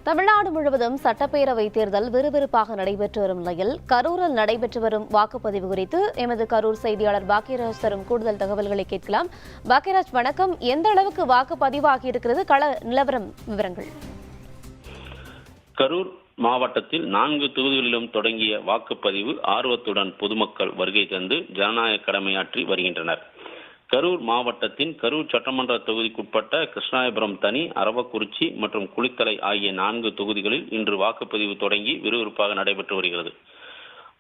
தமிழ்நாடு முழுவதும் சட்டப்பேரவை தேர்தல் விறுவிறுப்பாக நடைபெற்று வரும் நிலையில் கரூரில் நடைபெற்று வரும் வாக்குப்பதிவு குறித்து எமது கரூர் செய்தியாளர் பாக்கியராஜ் தரும் கூடுதல் தகவல்களை கேட்கலாம். பாக்கியராஜ், வணக்கம். எந்த அளவுக்கு வாக்குப்பதிவாகி இருக்கிறது, கள நிலவரம் விவரங்கள்? கரூர் மாவட்டத்தில் 4 தொகுதிகளிலும் தொடங்கிய வாக்குப்பதிவு ஆர்வத்துடன் பொதுமக்கள் வருகை தந்து ஜனநாயக கடமையாற்றி வருகின்றனர். கரூர் மாவட்டத்தின் கரூர் சட்டமன்ற தொகுதிக்குட்பட்ட கிருஷ்ணாயபுரம் தனி, அரவக்குறிச்சி மற்றும் குளித்தலை ஆகிய 4 தொகுதிகளில் இன்று வாக்குப்பதிவு தொடங்கி விறுவிறுப்பாக நடைபெற்று வருகிறது.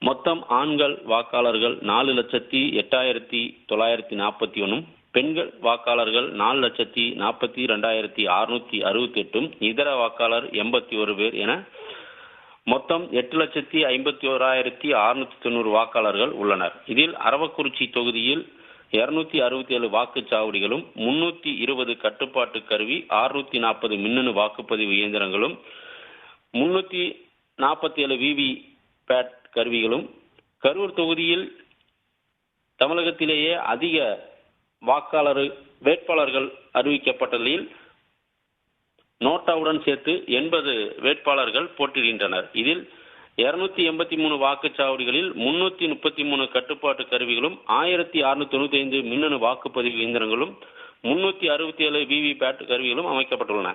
மொத்தம் ஆண்கள் வாக்காளர்கள் 4,08,941, பெண்கள் வாக்காளர்கள் 4,42,668, இதர வாக்காளர் 81 பேர் என மொத்தம் 8,51,690 வாக்காளர்கள் உள்ளனர். இதில் அரவக்குறிச்சி தொகுதியில் 267 வாக்குச்சாவடிகளும் 320 கட்டுப்பாட்டு கருவி, 640 மின்னணு வாக்குப்பதிவு இயந்திரங்களும் 347 விவி பேட் கருவிகளும், கரூர் தொகுதியில் தமிழகத்திலேயே அதிக வேட்பாளர்கள் அறிவிக்கப்பட்ட நிலையில் நோட்டாவுடன் சேர்த்து 80 வேட்பாளர்கள் போட்டியிடுகின்றனர். இதில் 283 வாக்குச்சாவடிகளில் 333 கட்டுப்பாட்டு கருவிகளும், 1695 மின்னணு வாக்குப்பதிவு இயந்திரங்களும், 367 விவி பேட் கருவிகளும் அமைக்கப்பட்டுள்ளன.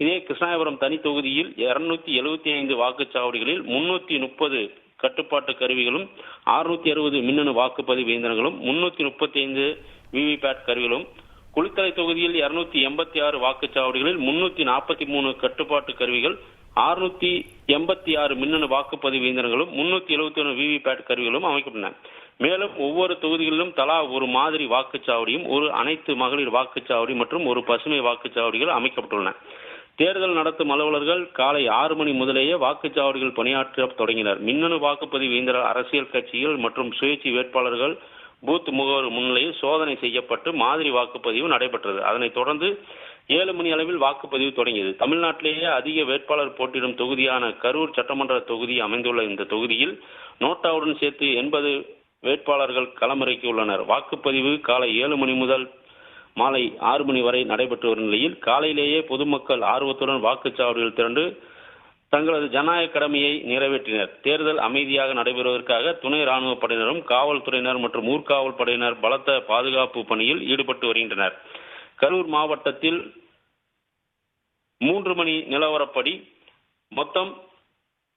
இதே கிருஷ்ணாயபுரம் தனி தொகுதியில் 275 வாக்குச்சாவடிகளில் 330 கட்டுப்பாட்டு கருவிகளும், 660 மின்னணு வாக்குப்பதிவு இயந்திரங்களும், 335 விவி பேட் கருவிகளும், குளித்தலை தொகுதியில் 286 வாக்குச்சாவடிகளில் 343 கட்டுப்பாட்டு கருவிகள், 686 மின்னணு வாக்குப்பதிவு இயந்திரங்களும், 371 விவி பேட் கருவிகளும் அமைக்கப்பட்டன. மேலும் ஒவ்வொரு தொகுதிகளிலும் தலா ஒரு மாதிரி வாக்குச்சாவடியும், ஒரு அனைத்து மகளிர் வாக்குச்சாவடி மற்றும் ஒரு பசுமை வாக்குச்சாவடிகள் அமைக்கப்பட்டுள்ளன. தேர்தல் நடத்தும் அலுவலர்கள் காலை 6 மணி முதலேயே வாக்குச்சாவடிகள் பணியாற்ற தொடங்கினர். மின்னணு வாக்குப்பதிவு இயந்திர அரசியல் கட்சிகள் மற்றும் சுயேட்சை வேட்பாளர்கள் பூத் முகவர் முன்னிலையில் சோதனை செய்யப்பட்டு மாதிரி வாக்குப்பதிவு நடைபெற்றது. அதனைத் தொடர்ந்து 7 மணி அளவில் வாக்குப்பதிவு தொடங்கியது. தமிழ்நாட்டிலேயே அதிக வேட்பாளர் போட்டியிடும் தொகுதியான கரூர் சட்டமன்ற தொகுதி அமைந்துள்ள இந்த தொகுதியில் நோட்டாவுடன் சேர்த்து 80 வேட்பாளர்கள் களமிறக்கி உள்ளனர். வாக்குப்பதிவு காலை 7 மணி முதல் மாலை 6 மணி வரை நடைபெற்று வரும் நிலையில் காலையிலேயே பொதுமக்கள் ஆர்வத்துடன் வாக்குச்சாவடிகள் திரண்டு தங்களது ஜனநாயக கடமையை நிறைவேற்றினர். தேர்தல் அமைதியாக நடைபெறுவதற்காக துணை ராணுவ படையினரும், காவல்துறையினர் மற்றும் ஊர்காவல் படையினர் பலத்த பாதுகாப்பு பணியில் ஈடுபட்டு வருகின்றனர். கரூர் மாவட்டத்தில் 3 மணி நிலவரப்படி மொத்தம்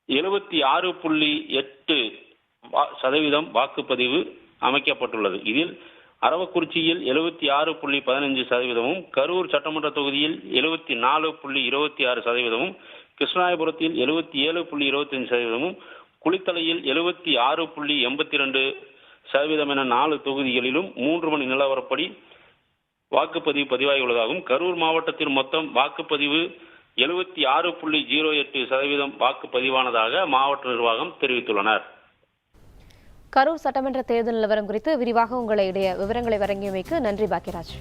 76.8% வாக்குப்பதிவு அமைக்கப்பட்டுள்ளது. இதில் அரவக்குறிச்சியில் 76.15%, கரூர் சட்டமன்ற தொகுதியில் 74.26%, கிருஷ்ணாயபுரத்தில் 77.25%, குளித்தலையில் 76.82% என 4 தொகுதிகளிலும் 3 மணி நிலவரப்படி வாக்குப்பதிவு பதிவாகியுள்ளதாகவும், கரூர் மாவட்டத்தில் மொத்தம் வாக்குப்பதிவு 76.08% வாக்குப்பதிவானதாக மாவட்ட நிர்வாகம் தெரிவித்துள்ளனர். கரூர் சட்டமன்ற தேர்தல் நிலவரம் குறித்து விரிவாக உங்களுடைய விவரங்களை வழங்கியமைக்கு நன்றி பாக்கியராஜ்.